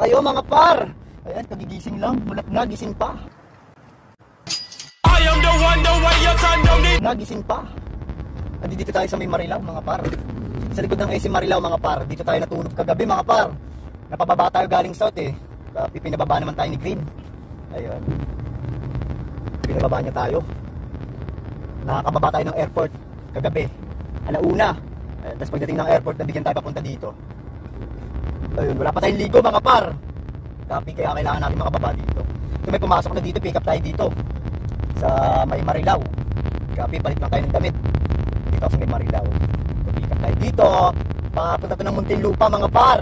Kayo mga par. Ayan, kagigising lang. Mulat na, gising pa. I am the one, the way your son don't need. Nagising pa. Dito tayo sa may Marilao mga par. Sa likod ng AC Marilao mga par. Dito tayo natulog kagabi mga par. Napababa tayo galing south eh. Pinababa naman tayo ni Green. Ayun. Pinababa niya tayo. Nakakababa tayo ng airport kagabi. Alauna. Tapos pagdating ng airport, nabigyan tayo papunta dito. Ayun, wala pa tayong ligo mga par. Kaya kailangan natin makababa dito. Kung may pumasok na dito, pick up tayo dito. Sa may Marilao. Kapi, balik lang tayo ng damit. Dito sa may Marilao. Pick up tayo dito. Papunta to ng Muntinlupa mga par.